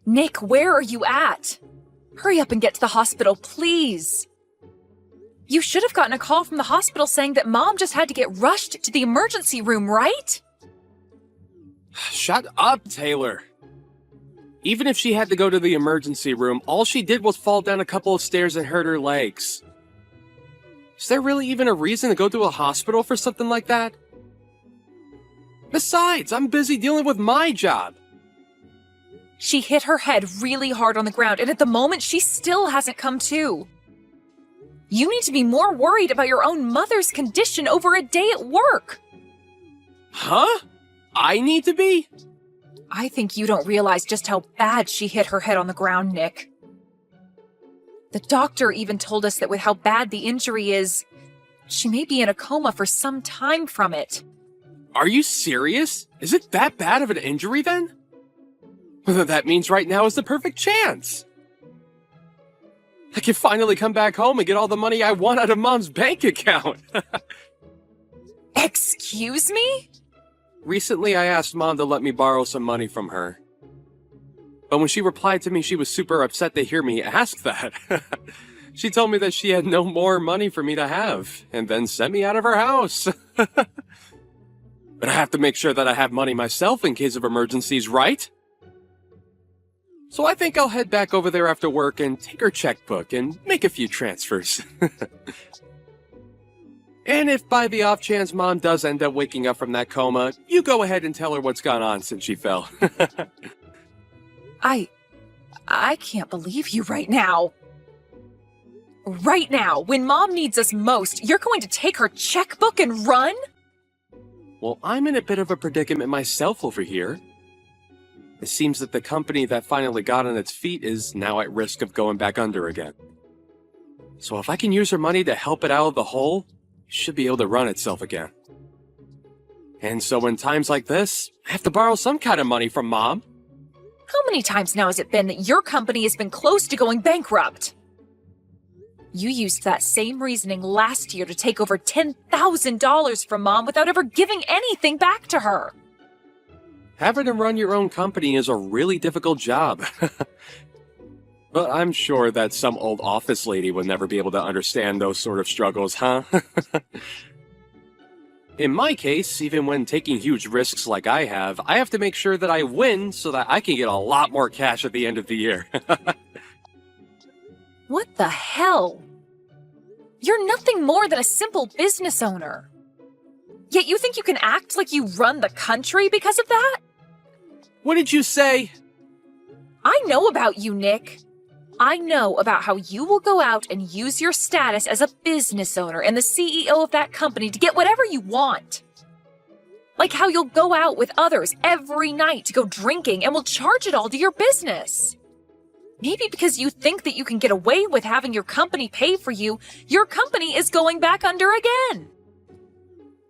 Nick, where are you at? Hurry up and get to the hospital, please. You should have gotten a call from the hospital saying that Mom just had to get rushed to the emergency room, right? Shut up, Taylor. Even if she had to go to the emergency room, all she did was fall down a couple of stairs and hurt her legs. Is there really even a reason to go to a hospital for something like that? Besides, I'm busy dealing with my job. She hit her head really hard on the ground, and at the moment, she still hasn't come to. You need to be more worried about your own mother's condition over a day at work. Huh? I need to be? I think you don't realize just how bad she hit her head on the ground, Nick. The doctor even told us that with how bad the injury is, she may be in a coma for some time from it. Are you serious? Is it that bad of an injury then? That means right now is the perfect chance. I can finally come back home and get all the money I want out of Mom's bank account. Excuse me? Recently, I asked Mom to let me borrow some money from her. But when she replied to me, she was super upset to hear me ask that. She told me that she had no more money for me to have, and then sent me out of her house. But I have to make sure that I have money myself in case of emergencies, right? So I think I'll head back over there after work and take her checkbook and make a few transfers. And if by the off chance Mom does end up waking up from that coma, you go ahead and tell her what's gone on since she fell. I can't believe you right now. Right now, when Mom needs us most, you're going to take her checkbook and run? Well, I'm in a bit of a predicament myself over here. It seems that the company that finally got on its feet is now at risk of going back under again. So if I can use her money to help it out of the hole, it should be able to run itself again. And so in times like this, I have to borrow some kind of money from Mom. How many times now has it been that your company has been close to going bankrupt? You used that same reasoning last year to take over $10,000 from Mom without ever giving anything back to her. Having to run your own company is a really difficult job. But I'm sure that some old office lady would never be able to understand those sort of struggles, huh? In my case, even when taking huge risks like I have to make sure that I win so that I can get a lot more cash at the end of the year. What the hell? You're nothing more than a simple business owner. Yet you think you can act like you run the country because of that? What did you say? I know about you, Nick. I know about how you will go out and use your status as a business owner and the CEO of that company to get whatever you want. Like how you'll go out with others every night to go drinking and will charge it all to your business. Maybe because you think that you can get away with having your company pay for you, your company is going back under again.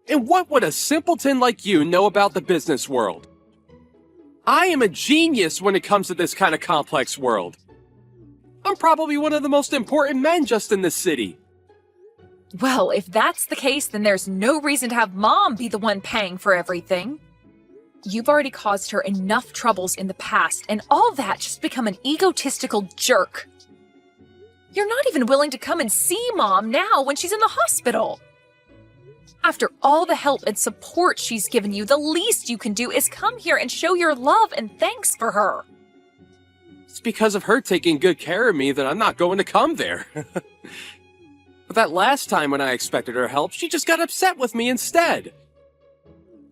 And what would a simpleton like you know about the business world? I am a genius when it comes to this kind of complex world. I'm probably one of the most important men just in this city. Well, if that's the case, then there's no reason to have Mom be the one paying for everything. You've already caused her enough troubles in the past, and all that just become an egotistical jerk. You're not even willing to come and see Mom now when she's in the hospital. After all the help and support she's given you, the least you can do is come here and show your love and thanks for her. It's because of her taking good care of me that I'm not going to come there. But that last time when I expected her help, she just got upset with me instead.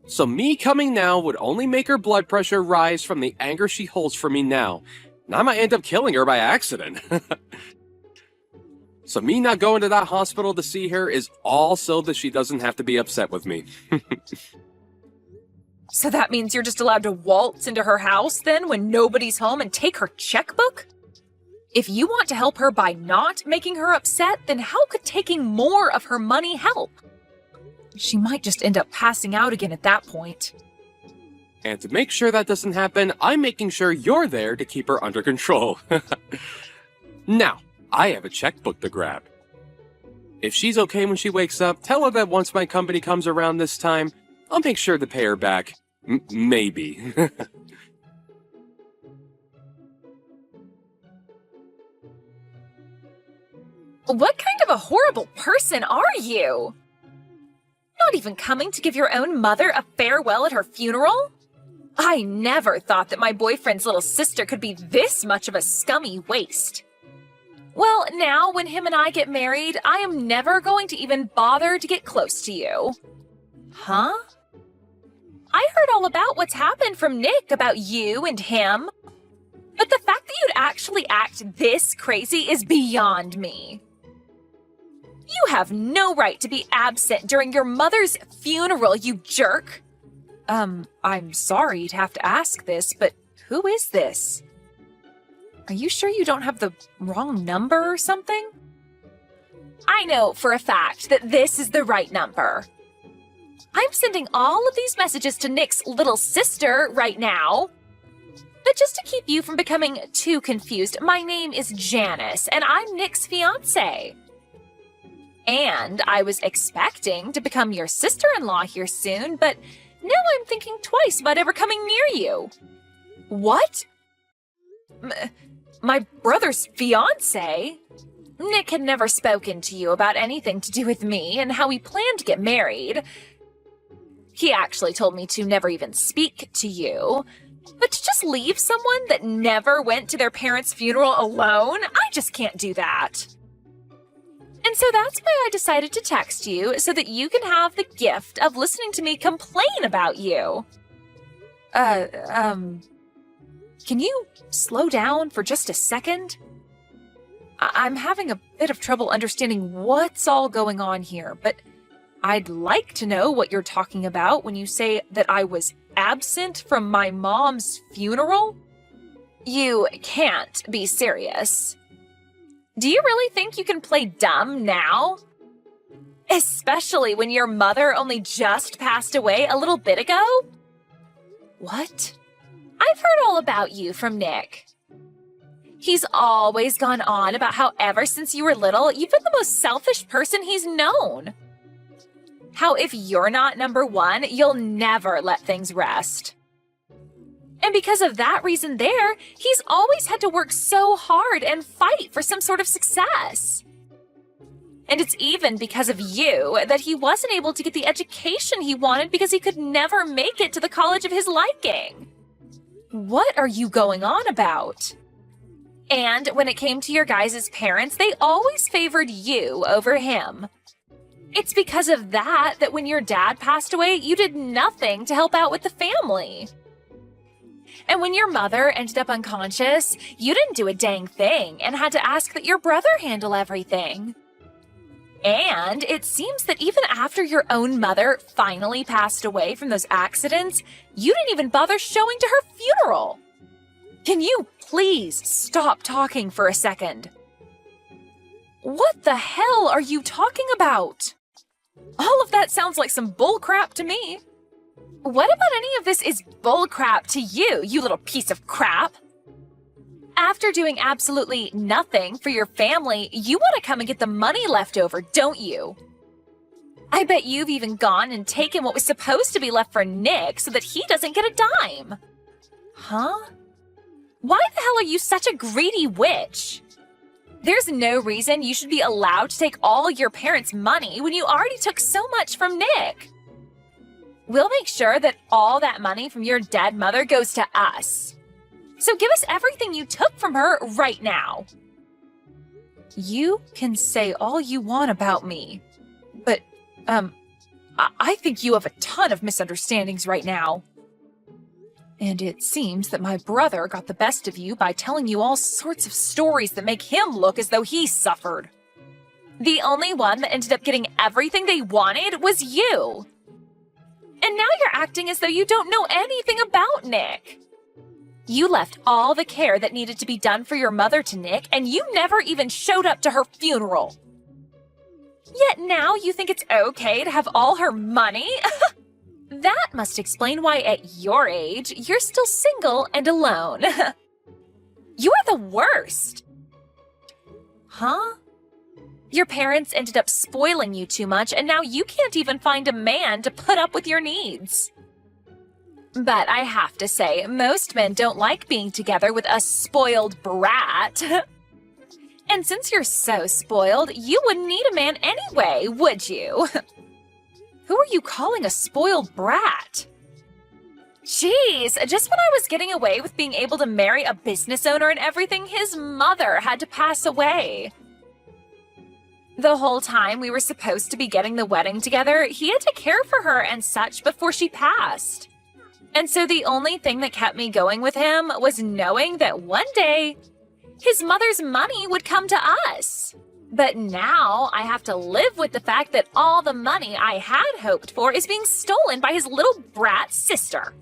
So me coming now would only make her blood pressure rise from the anger she holds for me now, and I might end up killing her by accident. So me not going to that hospital to see her is all so that she doesn't have to be upset with me. So that means you're just allowed to waltz into her house then when nobody's home and take her checkbook? If you want to help her by not making her upset, then how could taking more of her money help? She might just end up passing out again at that point. And to make sure that doesn't happen, I'm making sure you're there to keep her under control. Now, I have a checkbook to grab. If she's okay when she wakes up, tell her that once my company comes around this time, I'll make sure to pay her back. Maybe. What kind of a horrible person are you? Not even coming to give your own mother a farewell at her funeral? I never thought that my boyfriend's little sister could be this much of a scummy waste. Well, now when him and I get married, I am never going to even bother to get close to you. Huh? I heard all about what's happened from Nick about you and him. But the fact that you'd actually act this crazy is beyond me. You have no right to be absent during your mother's funeral, you jerk. I'm sorry to have to ask this, but who is this? Are you sure you don't have the wrong number or something? I know for a fact that this is the right number. I'm sending all of these messages to Nick's little sister right now. But just to keep you from becoming too confused, my name is Janice, and I'm Nick's fiancé. And I was expecting to become your sister-in-law here soon, but now I'm thinking twice about ever coming near you. What? My brother's fiancé? Nick had never spoken to you about anything to do with me and how we planned to get married. He actually told me to never even speak to you. But to just leave someone that never went to their parents' funeral alone, I just can't do that. And so that's why I decided to text you, so that you can have the gift of listening to me complain about you. Can you slow down for just a second? I'm having a bit of trouble understanding what's all going on here, but I'd like to know what you're talking about when you say that I was absent from my mom's funeral? You can't be serious. Do you really think you can play dumb now? Especially when your mother only just passed away a little bit ago? What? I've heard all about you from Nick. He's always gone on about how ever since you were little, you've been the most selfish person he's known. How if you're not number one, you'll never let things rest. And because of that reason there, he's always had to work so hard and fight for some sort of success. And it's even because of you that he wasn't able to get the education he wanted because he could never make it to the college of his liking. What are you going on about? And when it came to your guys' parents, they always favored you over him. It's because of that when your dad passed away, you did nothing to help out with the family. And when your mother ended up unconscious, you didn't do a dang thing and had to ask that your brother handle everything. And it seems that even after your own mother finally passed away from those accidents, you didn't even bother showing to her funeral. Can you please stop talking for a second? What the hell are you talking about? All of that sounds like some bullcrap to me. What about any of this is bullcrap to you, you little piece of crap? After doing absolutely nothing for your family, you want to come and get the money left over, don't you? I bet you've even gone and taken what was supposed to be left for Nick so that he doesn't get a dime. Huh? Why the hell are you such a greedy witch? There's no reason you should be allowed to take all your parents' money when you already took so much from Nick. We'll make sure that all that money from your dead mother goes to us. So give us everything you took from her right now. You can say all you want about me, but, I think you have a ton of misunderstandings right now. And it seems that my brother got the best of you by telling you all sorts of stories that make him look as though he suffered. The only one that ended up getting everything they wanted was you. And now you're acting as though you don't know anything about Nick. You left all the care that needed to be done for your mother to Nick, and you never even showed up to her funeral. Yet now you think it's okay to have all her money? That must explain why at your age, you're still single and alone. You're the worst. Huh? Your parents ended up spoiling you too much, and now you can't even find a man to put up with your needs. But I have to say, most men don't like being together with a spoiled brat. And since you're so spoiled, you wouldn't need a man anyway, would you? Who are you calling a spoiled brat? Jeez, just when I was getting away with being able to marry a business owner and everything, his mother had to pass away. The whole time we were supposed to be getting the wedding together, he had to care for her and such before she passed. And so the only thing that kept me going with him was knowing that one day, his mother's money would come to us. But now I have to live with the fact that all the money I had hoped for is being stolen by his little brat sister.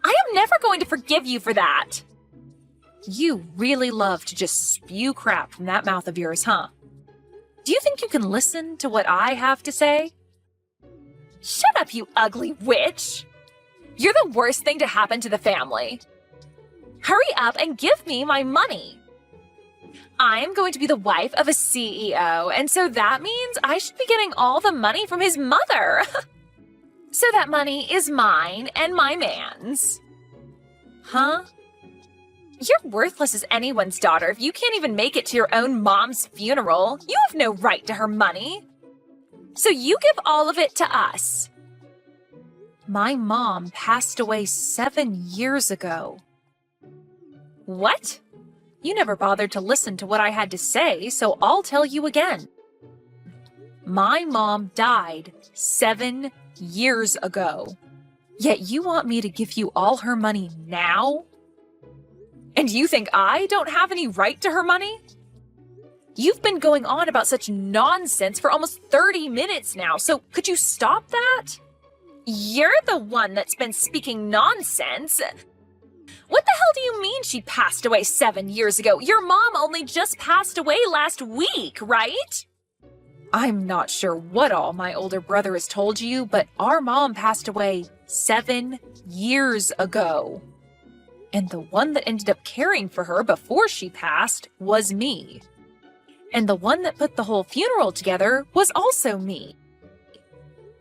I am never going to forgive you for that. You really love to just spew crap from that mouth of yours, huh? Do you think you can listen to what I have to say? Shut up, you ugly witch! You're the worst thing to happen to the family. Hurry up and give me my money. I am going to be the wife of a CEO, and so that means I should be getting all the money from his mother. So that money is mine and my man's. Huh? You're worthless as anyone's daughter if you can't even make it to your own mom's funeral. You have no right to her money. So you give all of it to us. My mom passed away 7 years ago. What? You never bothered to listen to what I had to say, so I'll tell you again. My mom died 7 years ago. Yet you want me to give you all her money now? And you think I don't have any right to her money? You've been going on about such nonsense for almost 30 minutes now, so could you stop that? You're the one that's been speaking nonsense. What the hell do you mean she passed away 7 years ago? Your mom only just passed away last week, right? I'm not sure what all my older brother has told you, but our mom passed away 7 years ago. And the one that ended up caring for her before she passed was me. And the one that put the whole funeral together was also me.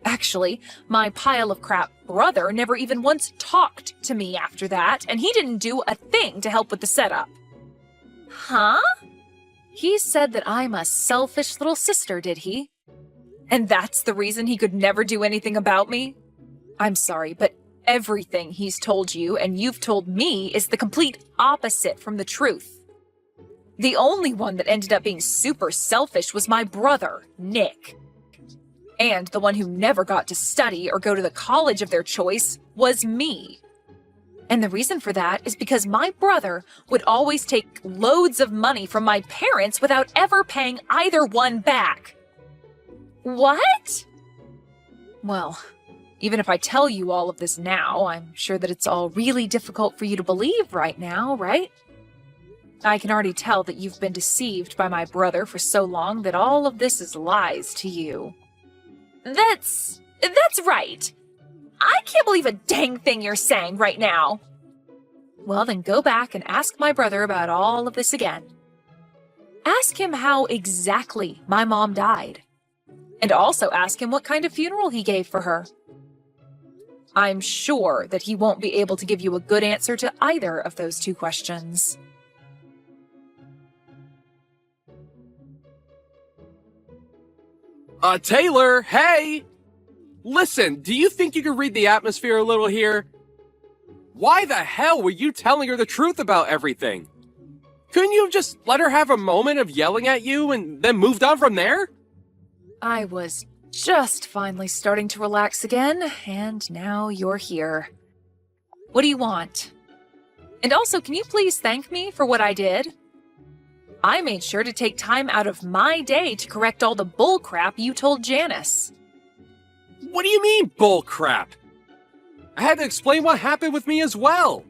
Actually, my pile of crap brother never even once talked to me after that, and he didn't do a thing to help with the setup. Huh? He said that I'm a selfish little sister, did he? And that's the reason he could never do anything about me? I'm sorry, but everything he's told you and you've told me is the complete opposite from the truth. The only one that ended up being super selfish was my brother, Nick. And the one who never got to study or go to the college of their choice was me. And the reason for that is because my brother would always take loads of money from my parents without ever paying either one back. What? Well, even if I tell you all of this now, I'm sure that it's all really difficult for you to believe right now, right? I can already tell that you've been deceived by my brother for so long that all of this is lies to you. That's right. I can't believe a dang thing you're saying right now. Well, then go back and ask my brother about all of this again. Ask him how exactly my mom died. And also ask him what kind of funeral he gave for her. I'm sure that he won't be able to give you a good answer to either of those two questions. Taylor, hey! Listen, do you think you can read the atmosphere a little here? Why the hell were you telling her the truth about everything? Couldn't you have just let her have a moment of yelling at you and then moved on from there? I was just finally starting to relax again, and now you're here. What do you want? And also, can you please thank me for what I did? I made sure to take time out of my day to correct all the bull crap you told Janice. What do you mean, bull crap? I had to explain what happened with me as well.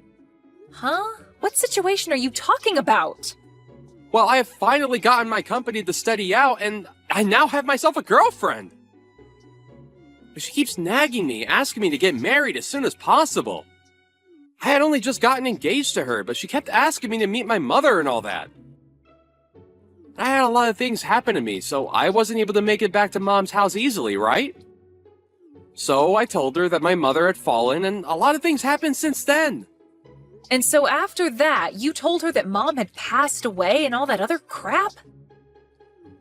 Huh? What situation are you talking about? Well, I have finally gotten my company to steady out, and I now have myself a girlfriend. But she keeps nagging me, asking me to get married as soon as possible. I had only just gotten engaged to her, but she kept asking me to meet my mother and all that. I had a lot of things happen to me, so I wasn't able to make it back to Mom's house easily, right? So I told her that my mother had fallen, and a lot of things happened since then. And so after that, you told her that Mom had passed away and all that other crap?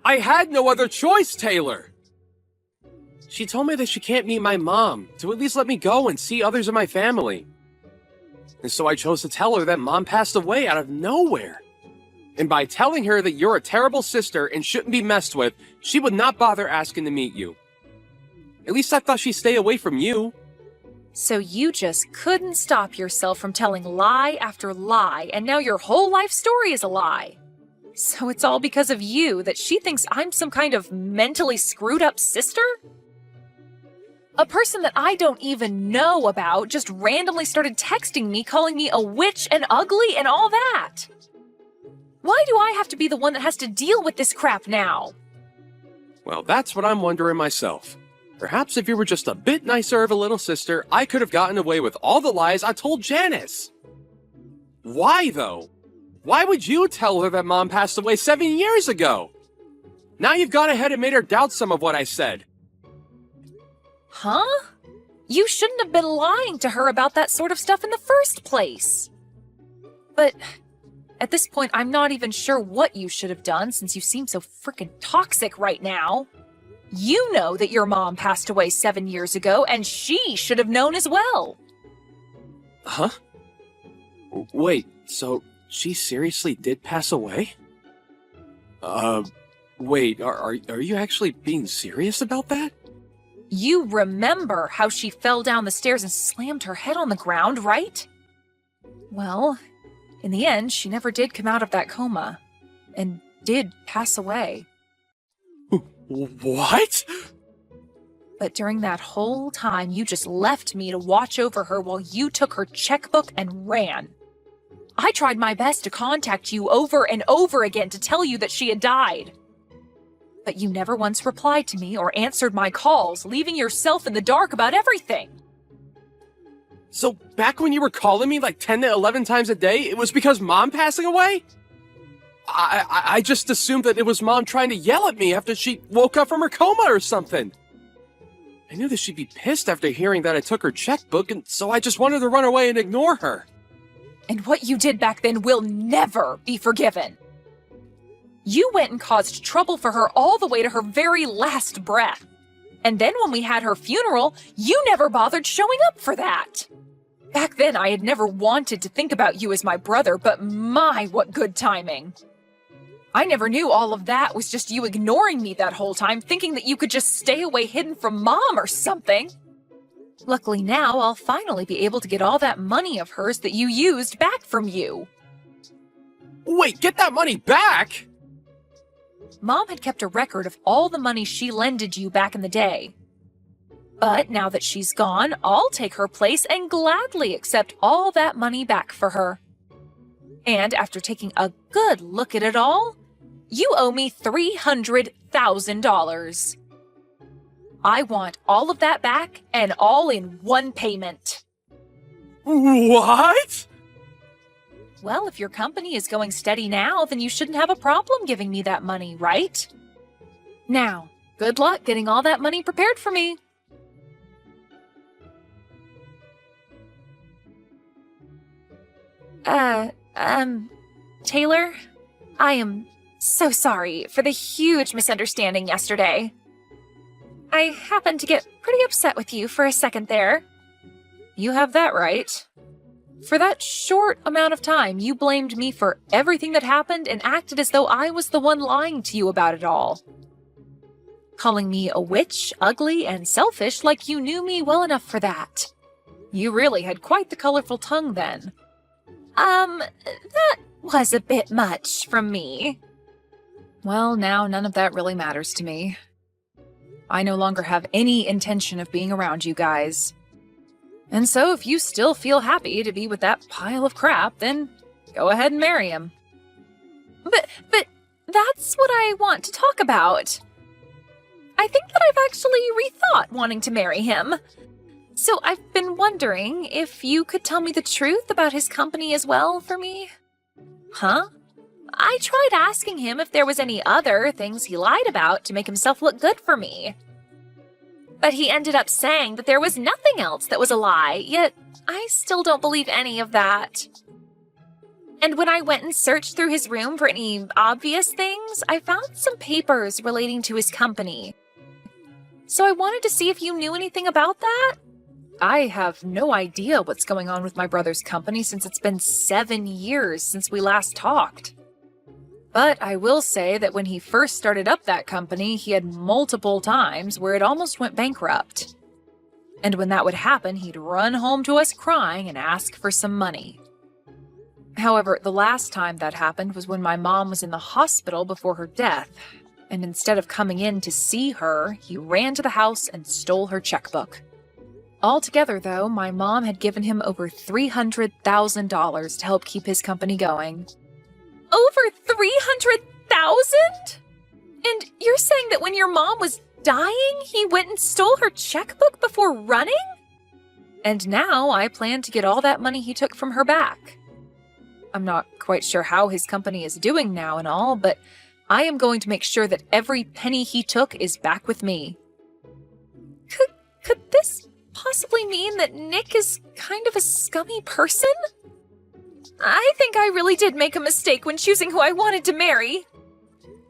I had no other choice, Taylor! She told me that she can't meet my mom, to at least let me go and see others in my family. And so I chose to tell her that Mom passed away out of nowhere. And by telling her that you're a terrible sister and shouldn't be messed with, she would not bother asking to meet you. At least I thought she'd stay away from you. So you just couldn't stop yourself from telling lie after lie, and now your whole life story is a lie. So it's all because of you that she thinks I'm some kind of mentally screwed up sister? A person that I don't even know about just randomly started texting me, calling me a witch and ugly and all that. Why do I have to be the one that has to deal with this crap now? Well, that's what I'm wondering myself. Perhaps if you were just a bit nicer of a little sister, I could have gotten away with all the lies I told Janice. Why, though? Why would you tell her that Mom passed away 7 years ago? Now you've gone ahead and made her doubt some of what I said. Huh? You shouldn't have been lying to her about that sort of stuff in the first place. But at this point, I'm not even sure what you should have done since you seem so freaking toxic right now. You know that your mom passed away 7 years ago, and she should have known as well. Huh? Wait, so she seriously did pass away? Wait, are you actually being serious about that? You remember how she fell down the stairs and slammed her head on the ground, right? Well, in the end, she never did come out of that coma, and did pass away. What? But during that whole time, you just left me to watch over her while you took her checkbook and ran. I tried my best to contact you over and over again to tell you that she had died. But you never once replied to me or answered my calls, leaving yourself in the dark about everything. So back when you were calling me like 10 to 11 times a day, it was because Mom passing away? I just assumed that it was Mom trying to yell at me after she woke up from her coma or something. I knew that she'd be pissed after hearing that I took her checkbook, and so I just wanted to run away and ignore her. And what you did back then will never be forgiven. You went and caused trouble for her all the way to her very last breath. And then when we had her funeral, you never bothered showing up for that. Back then, I had never wanted to think about you as my brother, but my, what good timing. I never knew all of that was just you ignoring me that whole time, thinking that you could just stay away hidden from Mom or something. Luckily now, I'll finally be able to get all that money of hers that you used back from you. Wait, get that money back? Mom had kept a record of all the money she lended you back in the day. But now that she's gone, I'll take her place and gladly accept all that money back for her. And after taking a good look at it all, you owe me $300,000. I want all of that back and all in one payment. What? Well, if your company is going steady now, then you shouldn't have a problem giving me that money, right? Now, good luck getting all that money prepared for me. Taylor, I am so sorry for the huge misunderstanding yesterday. I happened to get pretty upset with you for a second there. You have that right. For that short amount of time, you blamed me for everything that happened and acted as though I was the one lying to you about it all. Calling me a witch, ugly, and selfish like you knew me well enough for that. You really had quite the colorful tongue then. That was a bit much from me. Well, now none of that really matters to me. I no longer have any intention of being around you guys. And so if you still feel happy to be with that pile of crap, then go ahead and marry him. But that's what I want to talk about. I think that I've actually rethought wanting to marry him. So I've been wondering if you could tell me the truth about his company as well for me. Huh? I tried asking him if there was any other things he lied about to make himself look good for me. But he ended up saying that there was nothing else that was a lie, yet I still don't believe any of that. And when I went and searched through his room for any obvious things, I found some papers relating to his company. So I wanted to see if you knew anything about that. I have no idea what's going on with my brother's company since it's been 7 years since we last talked. But I will say that when he first started up that company, he had multiple times where it almost went bankrupt. And when that would happen, he'd run home to us crying and ask for some money. However, the last time that happened was when my mom was in the hospital before her death, and instead of coming in to see her, he ran to the house and stole her checkbook. Altogether, though, my mom had given him over $300,000 to help keep his company going. Over $300,000? And you're saying that when your mom was dying, he went and stole her checkbook before running? And now I plan to get all that money he took from her back. I'm not quite sure how his company is doing now and all, but I am going to make sure that every penny he took is back with me. Could this possibly mean that Nick is kind of a scummy person? I think I really did make a mistake when choosing who I wanted to marry.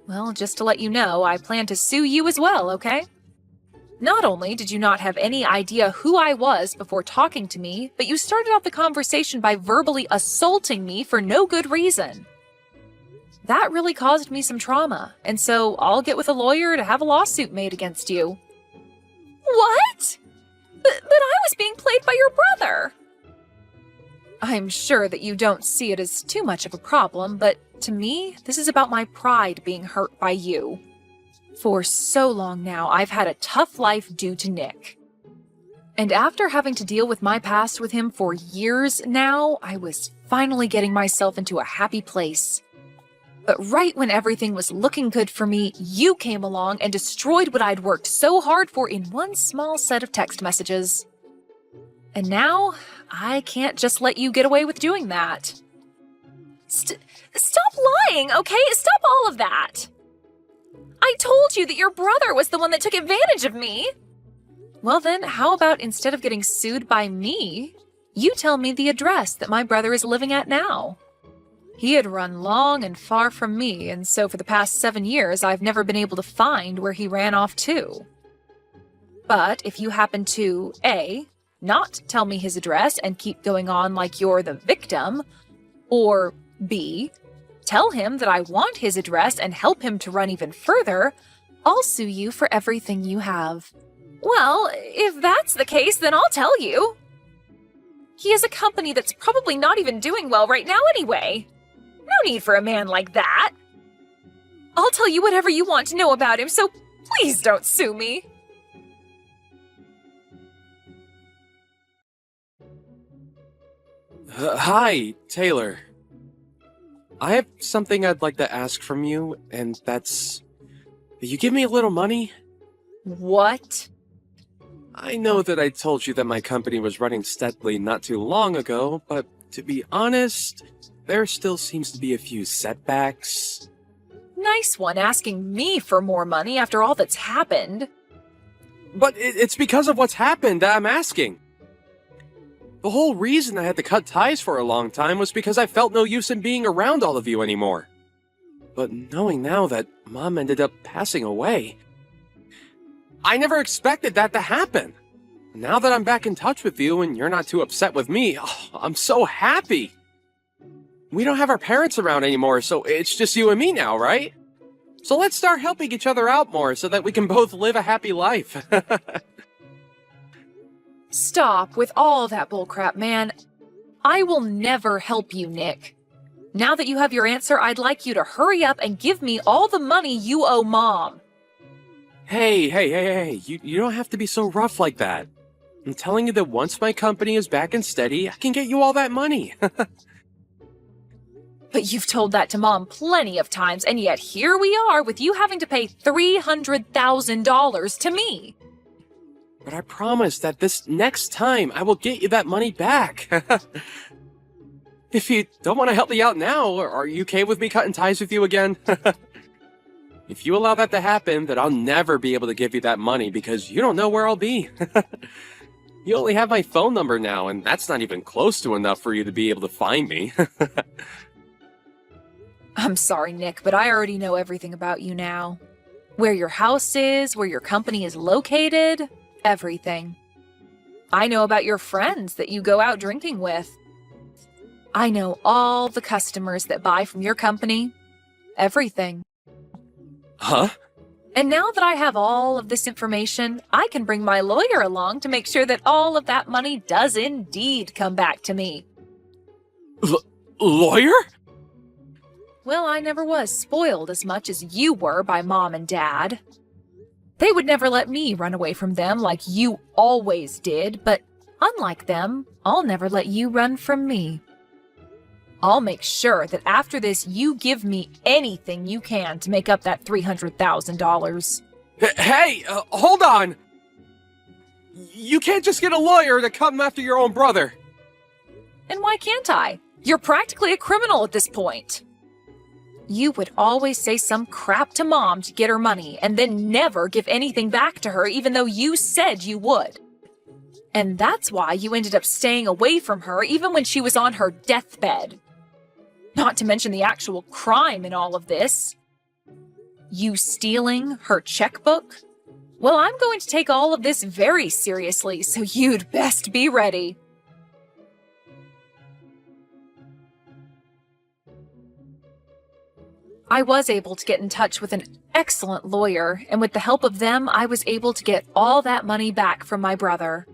Well, just to let you know, I plan to sue you as well, okay? Not only did you not have any idea who I was before talking to me, but you started off the conversation by verbally assaulting me for no good reason. That really caused me some trauma, and so I'll get with a lawyer to have a lawsuit made against you. What? But I was being played by your brother. I'm sure that you don't see it as too much of a problem, but to me, this is about my pride being hurt by you. For so long now, I've had a tough life due to Nick. And after having to deal with my past with him for years now, I was finally getting myself into a happy place. But right when everything was looking good for me, you came along and destroyed what I'd worked so hard for in one small set of text messages. And now, I can't just let you get away with doing that. Stop lying, okay? Stop all of that! I told you that your brother was the one that took advantage of me! Well then, how about instead of getting sued by me, you tell me the address that my brother is living at now? He had run long and far from me, and so for the past 7 years, I've never been able to find where he ran off to. But if you happen to, A, not tell me his address and keep going on like you're the victim, or B, tell him that I want his address and help him to run even further, I'll sue you for everything you have. Well, if that's the case, then I'll tell you. He has a company that's probably not even doing well right now anyway. No need for a man like that. I'll tell you whatever you want to know about him, so please don't sue me. Hi, Taylor. I have something I'd like to ask from you, and that's... Will you give me a little money? What? I know that I told you that my company was running steadily not too long ago, but to be honest, there still seems to be a few setbacks. Nice one asking me for more money after all that's happened. But it's because of what's happened that I'm asking. The whole reason I had to cut ties for a long time was because I felt no use in being around all of you anymore. But knowing now that Mom ended up passing away, I never expected that to happen. Now that I'm back in touch with you and you're not too upset with me, I'm so happy. We don't have our parents around anymore, so it's just you and me now, right? So let's start helping each other out more so that we can both live a happy life. Stop with all that bullcrap, man. I will never help you, Nick. Now that you have your answer, I'd like you to hurry up and give me all the money you owe Mom. Hey, you don't have to be so rough like that. I'm telling you that once my company is back and steady, I can get you all that money. But you've told that to Mom plenty of times, and yet here we are with you having to pay $300,000 to me. But I promise that this next time I will get you that money back. If you don't want to help me out now, are you okay with me cutting ties with you again? If you allow that to happen, then I'll never be able to give you that money because you don't know where I'll be. You only have my phone number now, and that's not even close to enough for you to be able to find me. I'm sorry, Nick, but I already know everything about you now. Where your house is, where your company is located, everything. I know about your friends that you go out drinking with. I know all the customers that buy from your company. Everything. Huh? And now that I have all of this information, I can bring my lawyer along to make sure that all of that money does indeed come back to me. Lawyer? Well, I never was spoiled as much as you were by Mom and Dad. They would never let me run away from them like you always did, but unlike them, I'll never let you run from me. I'll make sure that after this you give me anything you can to make up that $300,000. Hey, hold on! You can't just get a lawyer to come after your own brother. And why can't I? You're practically a criminal at this point. You would always say some crap to Mom to get her money and then never give anything back to her even though you said you would. And that's why you ended up staying away from her even when she was on her deathbed. Not to mention the actual crime in all of this. You stealing her checkbook? Well, I'm going to take all of this very seriously, so you'd best be ready. I was able to get in touch with an excellent lawyer, and with the help of them, I was able to get all that money back from my brother.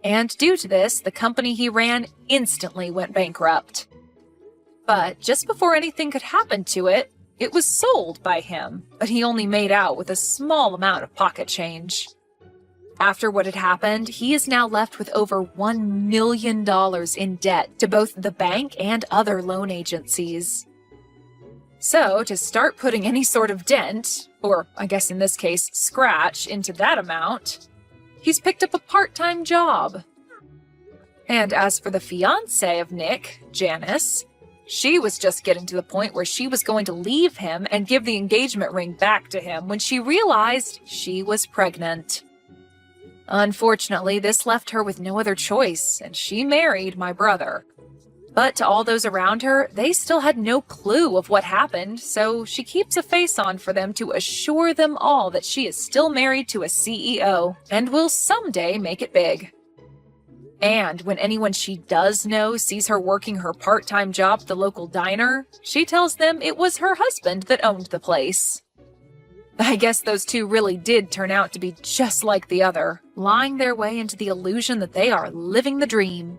And due to this, the company he ran instantly went bankrupt. But just before anything could happen to it, it was sold by him, but he only made out with a small amount of pocket change. After what had happened, he is now left with over $1 million in debt to both the bank and other loan agencies. So, to start putting any sort of dent, or I guess in this case, scratch, into that amount, he's picked up a part-time job. And as for the fiancée of Nick, Janice, she was just getting to the point where she was going to leave him and give the engagement ring back to him when she realized she was pregnant. Unfortunately, this left her with no other choice, and she married my brother. But to all those around her, they still had no clue of what happened, so she keeps a face on for them to assure them all that she is still married to a CEO and will someday make it big. And when anyone she does know sees her working her part-time job at the local diner, she tells them it was her husband that owned the place. I guess those two really did turn out to be just like the other, lying their way into the illusion that they are living the dream.